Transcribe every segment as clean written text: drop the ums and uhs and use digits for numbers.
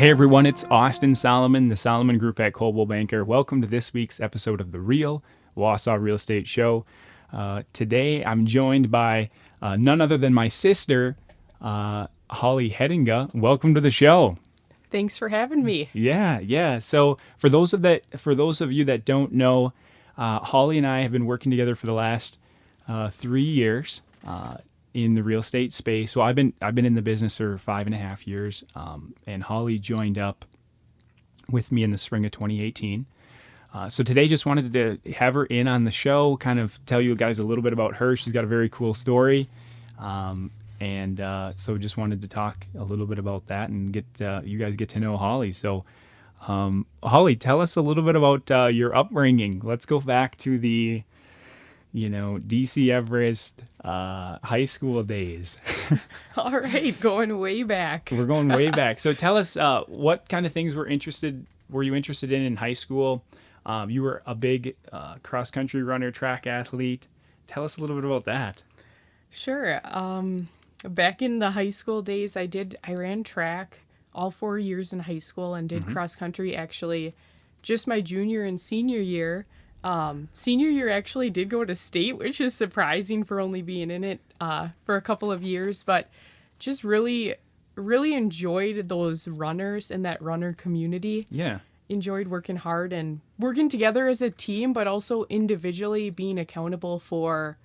Hey everyone, it's Austin Solomon, the Solomon Group at Coldwell Banker. Welcome to this week's episode of The Real Wausau Real Estate Show. Today I'm joined by none other than my sister, Holly Hettinga. Welcome to the show. Thanks for having me. Yeah. So for those of you that don't know, Holly and I have been working together for the last 3 years in the real estate space. So I've been in the business for 5.5 years, and Holly joined up with me in the spring of 2018. So today just wanted to have her in on the show, kind of tell you guys a little bit about her. She's got a very cool story. So just wanted to talk a little bit about that and get you guys get to know Holly. So Holly, tell us a little bit about your upbringing. Let's go back to the DC Everest high school days. All right, going way back. We're going way back. So tell us what kind of things were you interested in high school? You were a big cross-country runner, track athlete. Tell us a little bit about that. Sure. Back in the high school days, I ran track all 4 years in high school and did cross-country actually just my junior and senior year. Senior year actually did go to state, which is surprising for only being in it for a couple of years, but just really, really enjoyed those runners and that runner community. Yeah. Enjoyed working hard and working together as a team, but also individually being accountable for,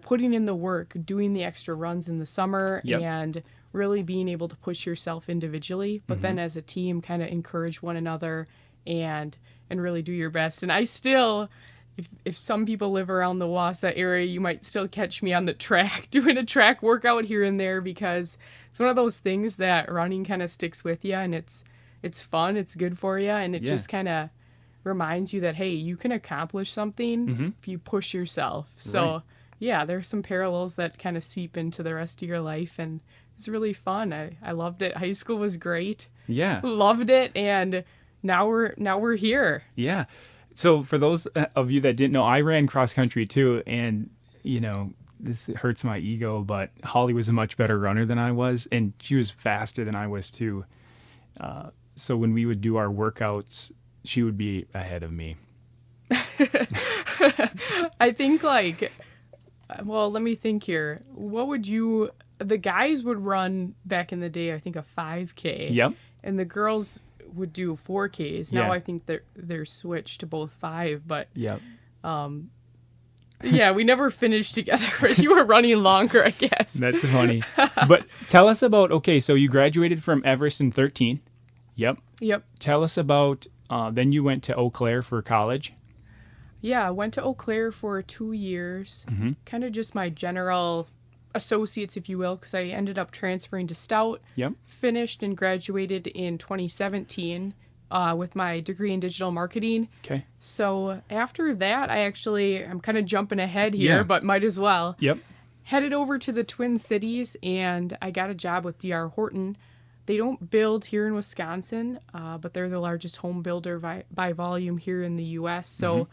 putting in the work, doing the extra runs in the summer, and really being able to push yourself individually, but then as a team kind of encourage one another and really do your best. And I still, if some people live around the Wausau area, you might still catch me on the track doing a track workout here and there, because it's one of those things that running kind of sticks with you, and it's fun, it's good for you, and it just kind of reminds you that, hey, you can accomplish something if you push yourself. So yeah, there's some parallels that kind of seep into the rest of your life, and it's really fun. I loved it. High school was great. Yeah. Loved it, and now we're here. Yeah. So for those of you that didn't know, I ran cross country too, and this hurts my ego, but Holly was a much better runner than I was, and she was faster than I was too. So when we would do our workouts, she would be ahead of me. I think let me think here. The guys would run back in the day, I think a 5K. Yep. And the girls would do 4Ks. Now Yeah. I think they're switched to both 5, but Yep. yeah, we never finished together. You were running longer, I guess. That's funny. But tell us about, so you graduated from Everest in 13. Yep. Tell us about, then you went to Eau Claire for college. Yeah, I went to Eau Claire for 2 years. Kind of just my general associates, if you will, because I ended up transferring to Stout. Yep. Finished and graduated in 2017 with my degree in digital marketing. Okay. So after that, I'm kind of jumping ahead here, but might as well. Yep. Headed over to the Twin Cities, and I got a job with D.R. Horton. They don't build here in Wisconsin, but they're the largest home builder by volume here in the U.S. So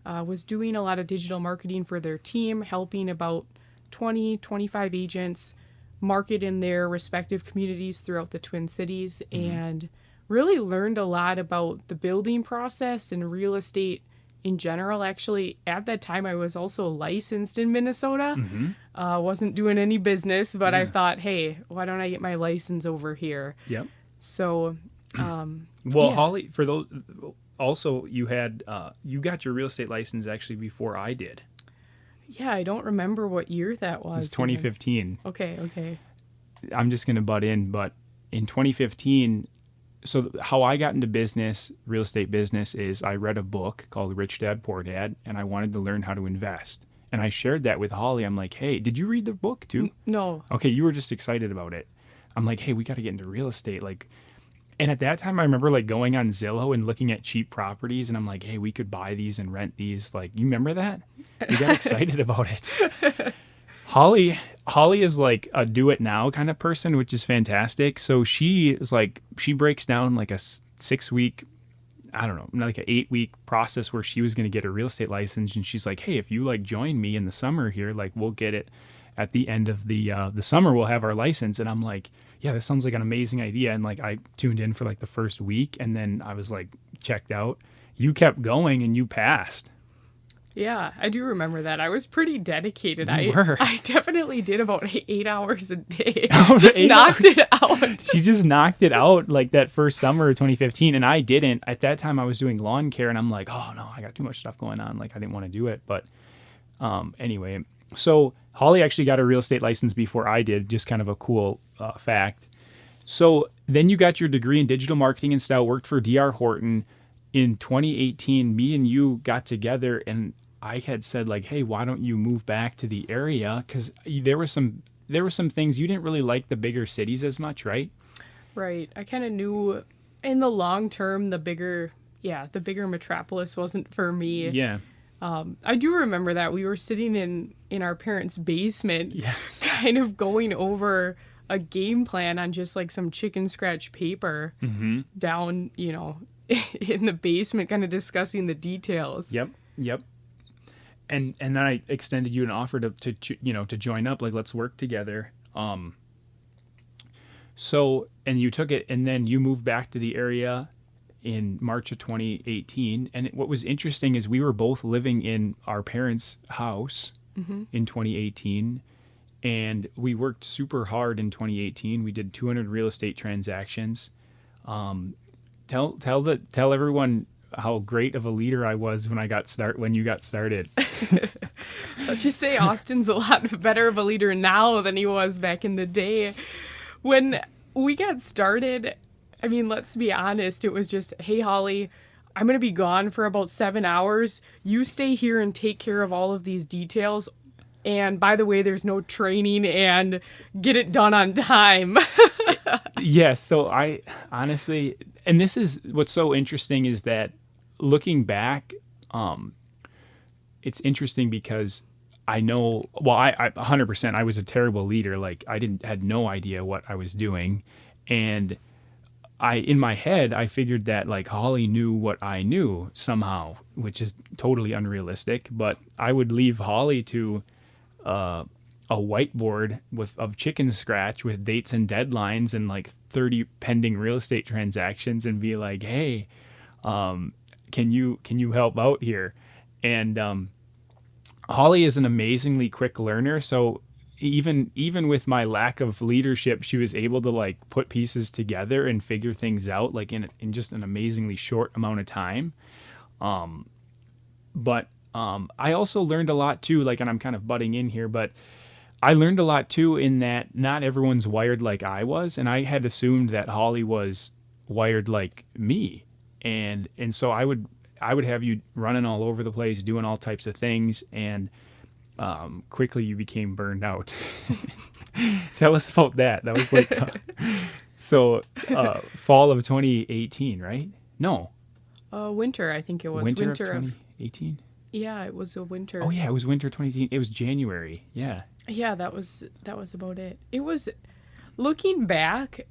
was doing a lot of digital marketing for their team, helping about 25 agents market in their respective communities throughout the Twin Cities, and really learned a lot about the building process and real estate in general. Actually, at that time, I was also licensed in Minnesota. Wasn't doing any business, but I thought, hey, why don't I get my license over here? Yep. So, Holly, for those, also you had, you got your real estate license actually before I did. Yeah, I don't remember what year that was. It's 2015. Okay. I'm just going to butt in, but in 2015, so how I got into business, real estate business, is I read a book called Rich Dad, Poor Dad, and I wanted to learn how to invest. And I shared that with Holly. I'm like, hey, did you read the book too? No. Okay, you were just excited about it. I'm like, hey, we got to get into real estate. And at that time, I remember going on Zillow and looking at cheap properties, and I'm like, hey, we could buy these and rent these. You remember that? We got excited about it. Holly is a do it now kind of person, which is fantastic. So she is she breaks down a 6-week, I don't know, like an 8-week process where she was going to get a real estate license. And she's like, hey, if you join me in the summer here, we'll get it at the end of the summer, we'll have our license. And I'm like, yeah, this sounds like an amazing idea. And like I tuned in for like the first week and then I was like checked out. You kept going and you passed. Yeah, I do remember that. I was pretty dedicated. You were. I definitely did about 8 hours a day. Oh, Just 8 knocked hours. it out. She just knocked it out like that first summer of 2015. And I didn't. At that time, I was doing lawn care and I'm like, oh no, I got too much stuff going on. Like I didn't want to do it. But anyway, so Holly actually got a real estate license before I did. Just kind of a cool fact. So then you got your degree in digital marketing and style, worked for DR Horton. In 2018, me and you got together and I had said like, hey, why don't you move back to the area? Because there were some things you didn't really like the bigger cities as much, right? Right. I kind of knew in the long term, the bigger metropolis wasn't for me. Yeah. I do remember that we were sitting in our parents' basement, Yes. kind of going over a game plan on just like some chicken scratch paper down, in the basement, kind of discussing the details. Yep. And then I extended you an offer to join up, like let's work together. So and you took it, and then you moved back to the area in March of 2018. And what was interesting is we were both living in our parents' house in 2018, and we worked super hard in 2018. We did 200 real estate transactions. Tell everyone how great of a leader I was when you got started. Let's just say Austin's a lot better of a leader now than he was back in the day. When we got started, I mean, let's be honest, it was just, hey, Holly, I'm going to be gone for about 7 hours. You stay here and take care of all of these details. And by the way, there's no training and get it done on time. Yes. So I honestly, and this is what's so interesting is that looking back, it's interesting because I know, well, I 100%, I was a terrible leader. Like had no idea what I was doing. And in my head, I figured that like Holly knew what I knew somehow, which is totally unrealistic, but I would leave Holly to, a whiteboard of chicken scratch with dates and deadlines and like 30 pending real estate transactions and be like, hey, can you help out here? And Holly is an amazingly quick learner. So even with my lack of leadership, she was able to like put pieces together and figure things out like in just an amazingly short amount of time. But I also learned a lot too, like, and I'm kind of butting in here, but I learned a lot too in that not everyone's wired like I was. And I had assumed that Holly was wired like me. And so I would have you running all over the place, doing all types of things. And quickly you became burned out. Tell us about that. That was like, fall of 2018, right? No. Winter, I think it was. Winter of 2018? Yeah, it was a winter. Oh yeah, it was winter 2018. It was January. Yeah. Yeah, that was about it. It was, looking back,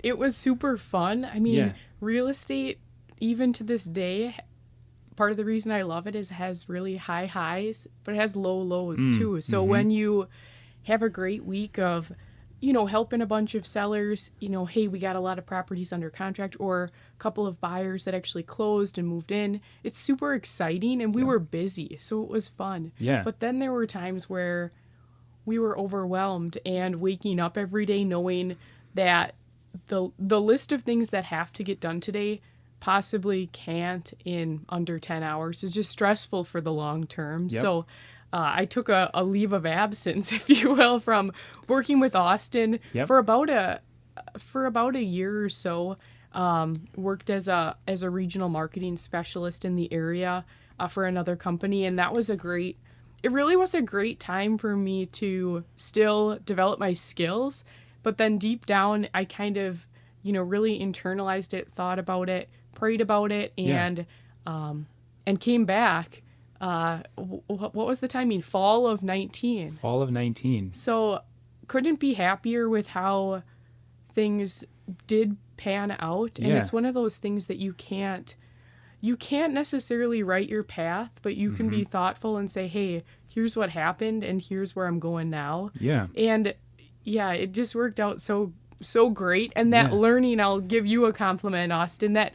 it was super fun. I mean, real estate, even to this day, part of the reason I love it is it has really high highs, but it has low lows too. So when you have a great week of, helping a bunch of sellers, hey, we got a lot of properties under contract, or a couple of buyers that actually closed and moved in, it's super exciting, and we were busy, so it was fun. Yeah. But then there were times where we were overwhelmed and waking up every day knowing that the list of things that have to get done today possibly can't in under 10 hours is just stressful for the long term. Yep. So I took a leave of absence, if you will, from working with Austin for about a year or so. Worked as a regional marketing specialist in the area for another company, and that was it really was a great time for me to still develop my skills, but then deep down I kind of, really internalized it, thought about it, prayed about it, and came back. What was the timing? Fall of 19. Fall of 19. So couldn't be happier with how things did pan out. And it's one of those things that you can't necessarily write your path, but you can be thoughtful and say, hey, here's what happened and here's where I'm going now. Yeah. And yeah, it just worked out so so great. And that learning, I'll give you a compliment, Austin, that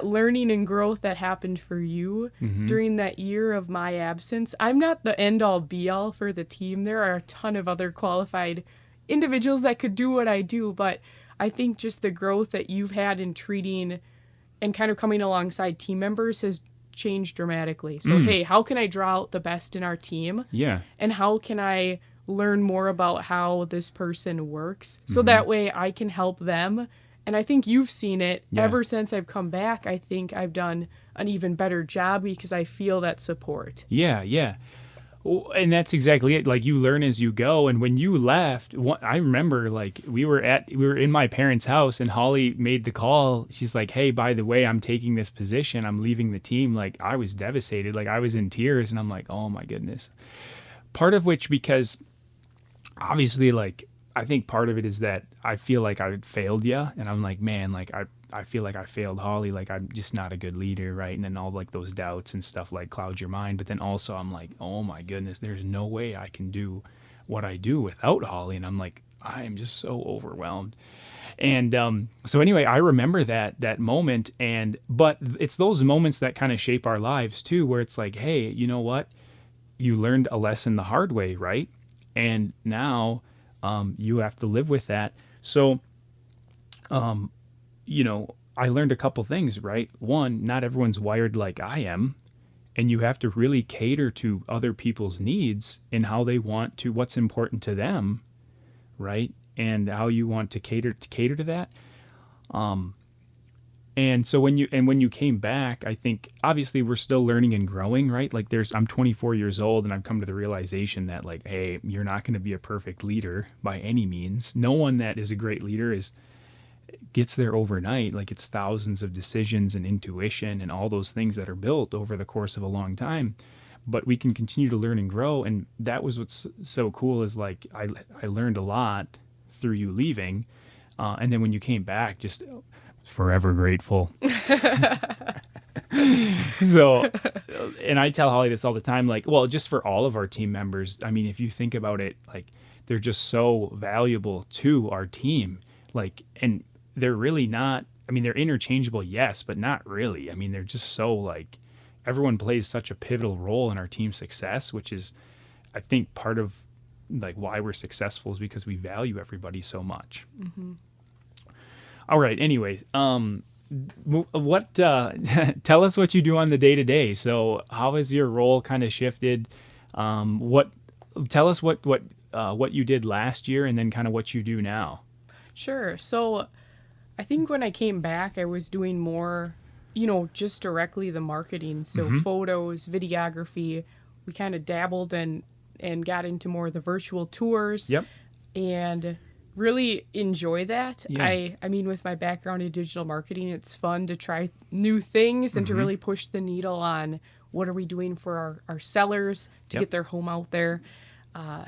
learning and growth that happened for you during that year of my absence. I'm not the end all be all for the team. There are a ton of other qualified individuals that could do what I do, but I think just the growth that you've had in treating and kind of coming alongside team members has changed dramatically. So, hey, how can I draw out the best in our team? Yeah. And how can I learn more about how this person works so that way I can help them? And I think you've seen it ever since I've come back. I think I've done an even better job because I feel that support. Yeah, yeah. Well, and that's exactly it. Like, you learn as you go. And when you left, I remember, like, we were in my parents' house, and Holly made the call. She's like, hey, by the way, I'm taking this position. I'm leaving the team. Like, I was devastated. Like, I was in tears, and I'm like, oh my goodness. Part of which, because obviously, like, I think part of it is that I feel like I failed you, and I'm like, man, like, I feel like I failed Holly, like I'm just not a good leader, right? And then all like those doubts and stuff like cloud your mind. But then also I'm like, oh my goodness, there's no way I can do what I do without Holly. And I'm like, I am just so overwhelmed. And so anyway, I remember that moment. But it's those moments that kind of shape our lives too, where it's like, hey, you know what? You learned a lesson the hard way, right? And now you have to live with that. So, you know, I learned a couple things, right? One, not everyone's wired like I am, and you have to really cater to other people's needs and how they want to, what's important to them, right? And how you want to cater to that. And so when you came back, I think obviously we're still learning and growing, right? Like I'm 24 years old, and I've come to the realization that, like, hey, you're not going to be a perfect leader by any means. No one that is a great leader gets there overnight. Like, it's thousands of decisions and intuition and all those things that are built over the course of a long time. But we can continue to learn and grow. And that was what's so cool, is like I learned a lot through you leaving. And then when you came back, just forever grateful. So, and I tell Holly this all the time, like, well, just for all of our team members, I mean, if you think about it, like, they're just so valuable to our team. Like, and they're really not, I mean, they're interchangeable, yes, but not really. I mean, they're just so, like, everyone plays such a pivotal role in our team's success, which is, I think, part of, like, why we're successful, is because we value everybody so much. All right. Anyways, what, tell us what you do on the day to day. So how has your role kind of shifted? Tell us what you did last year, and then kind of what you do now. Sure. So I think when I came back, I was doing more, just directly the marketing. So photos, videography, we kind of dabbled and got into more of the virtual tours. Yep. And really enjoy that. Yeah. I mean, with my background in digital marketing, it's fun to try new things and to really push the needle on what are we doing for our sellers to get their home out there.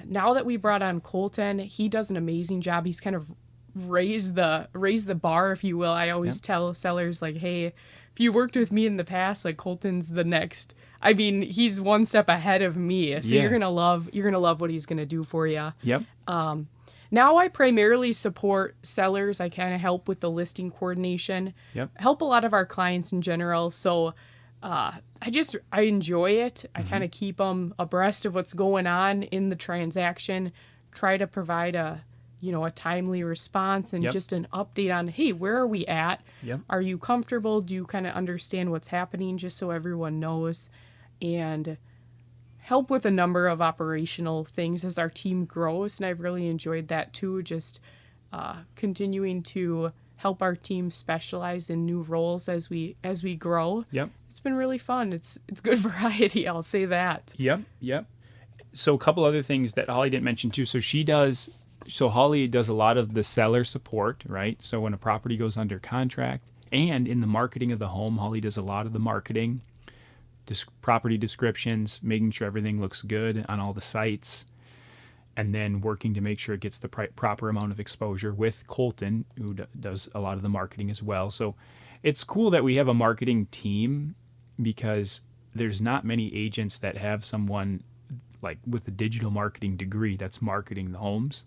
Now that we brought on Colton, he does an amazing job. He's kind of raised the bar, if you will. I always tell sellers, like, hey, if you worked with me in the past, like, Colton's the next. I mean, he's one step ahead of me. So you're gonna love what he's gonna do for you. Yep. Now I primarily support sellers. I kind of help with the listing coordination. Yep. Help a lot of our clients in general. So I enjoy it. I kind of keep them abreast of what's going on in the transaction. Try to provide a timely response and just an update on, hey, where are we at? Yep. Are you comfortable? Do you kind of understand what's happening, just so everyone knows? And help with a number of operational things as our team grows. And I've really enjoyed that too, just continuing to help our team specialize in new roles as we grow. Yep. It's been really fun. It's good variety, I'll say that. Yep. So a couple other things that Holly didn't mention too. So Holly does a lot of the seller support, right? So when a property goes under contract, and in the marketing of the home, Holly does a lot of the marketing, property descriptions, making sure everything looks good on all the sites, and then working to make sure it gets the proper amount of exposure with Colton, who does a lot of the marketing as well. So it's cool that we have a marketing team, because there's not many agents that have someone like with a digital marketing degree that's marketing the homes.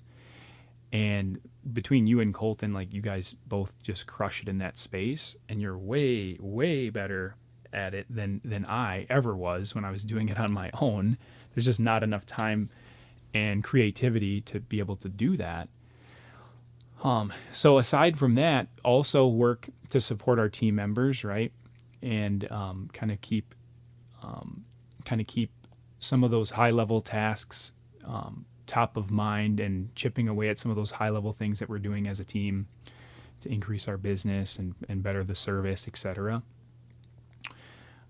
And between you and Colton, like you guys both just crush it in that space, and you're way, way better at it than I ever was when I was doing it on my own. There's just not enough time and creativity to be able to do that. So aside from that, also work to support our team members, right? And kind of keep some of those high level tasks top of mind, and chipping away at some of those high level things that we're doing as a team to increase our business and better the service, etc.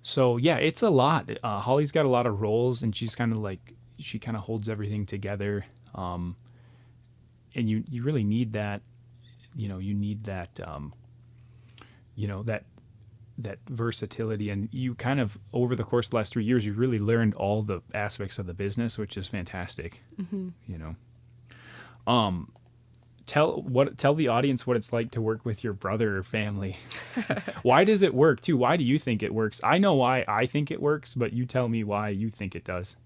So yeah, it's a lot. Holly's got a lot of roles, and she kind of holds everything together. And you really need that, you need that, that versatility. And you kind of, over the course of the last 3 years, you've really learned all the aspects of the business, which is fantastic. Tell the audience what it's like to work with your brother or family. Why does it work too? Why do you think it works? I know why I think it works, but you tell me why you think it does.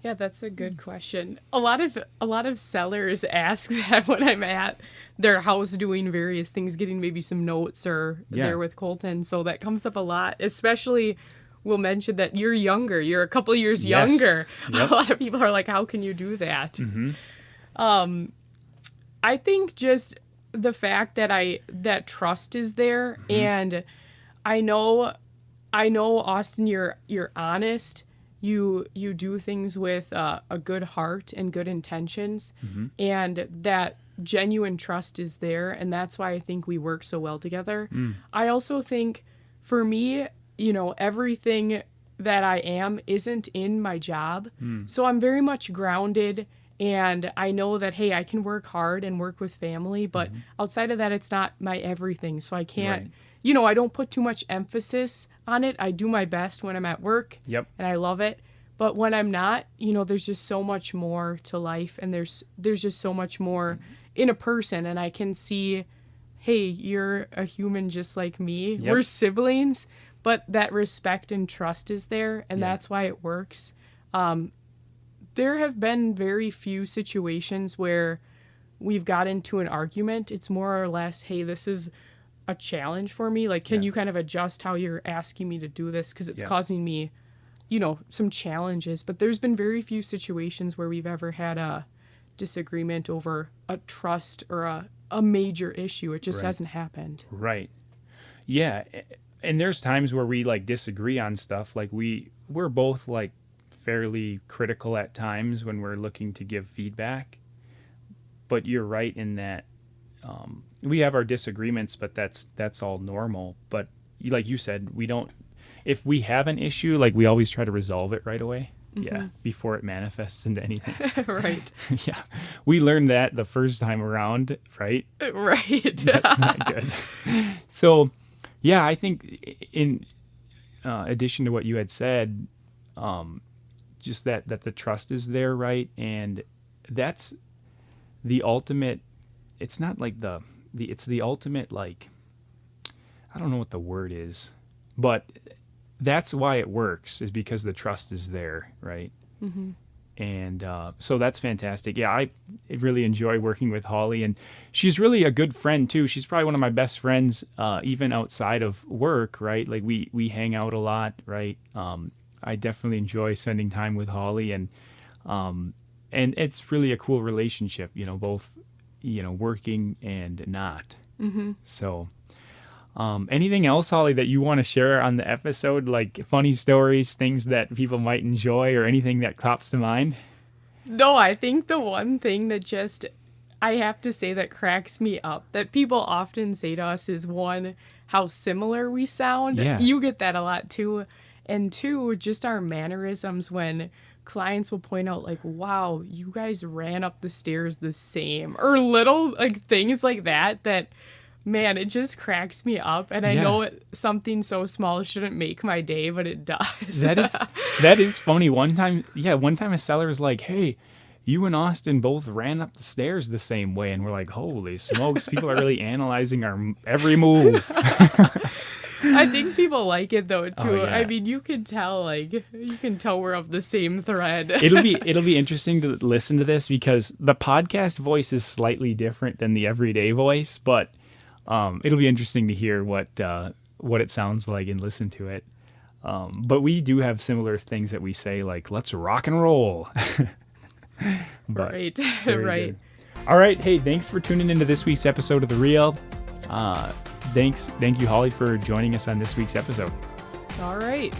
Yeah, that's a good question. A lot of sellers ask that when I'm at their house doing various things, getting maybe some notes or there with Colton. So that comes up a lot, especially we'll mention that you're younger. You're a couple of years younger. Yep. A lot of people are like, how can you do that? I think just the fact that trust is there, and I know Austin, you're honest. You do things with a good heart and good intentions, and that genuine trust is there, and that's why I think we work so well together. I also think, for me, everything that I am isn't in my job, so I'm very much grounded, and I know that, hey, I can work hard and work with family, but outside of that, it's not my everything, so I can't, I don't put too much emphasis on it. I do my best when I'm at work, and I love it. But when I'm not, there's just so much more to life, and there's just so much more in a person, and I can see, hey, you're a human just like me. We're siblings, but that respect and trust is there, and that's why it works. There have been very few situations where we've got into an argument. It's more or less, hey, this is a challenge for me. Like, can you kind of adjust how you're asking me to do this? Because it's causing me, some challenges. But there's been very few situations where we've ever had a disagreement over a trust or a major issue. It just hasn't happened. Right. Yeah. And there's times where we disagree on stuff. Like we're both fairly critical at times when we're looking to give feedback. But you're right in that we have our disagreements, but that's all normal. But like you said, if we have an issue, we always try to resolve it right away. Before it manifests into anything. Right. Yeah. We learned that the first time around, right? Right. That's not good. So, yeah, I think in addition to what you had said, just that the trust is there, right? And that's the ultimate, it's not it's the ultimate, I don't know what the word is, but that's why it works, is because the trust is there, right? And so that's fantastic. Yeah, I really enjoy working with Holly, and she's really a good friend too. She's probably one of my best friends, even outside of work, right? We hang out a lot, right? I definitely enjoy spending time with Holly, and it's really a cool relationship, both, working and not. So, anything else, Holly, that you want to share on the episode, funny stories, things that people might enjoy, or anything that pops to mind? No, I think the one thing that I have to say that cracks me up, that people often say to us, is one, how similar we sound. Yeah. You get that a lot too. And two, just our mannerisms when clients will point out, wow, you guys ran up the stairs the same, or little things like that, man, it just cracks me up. And I know something so small shouldn't make my day, but it does. That is funny. One time a seller was like, hey, you and Austin both ran up the stairs the same way. And we're like, holy smokes, people are really analyzing our every move. I think people like it though too. Oh, yeah. I mean, you can tell we're of the same thread. It'll be interesting to listen to this because the podcast voice is slightly different than the everyday voice, but it'll be interesting to hear what it sounds like and listen to it. But we do have similar things that we say, like, let's rock and roll. Right. Right. Good. All right. Hey, thanks for tuning into this week's episode of The Real. Thank you, Holly, for joining us on this week's episode. All right.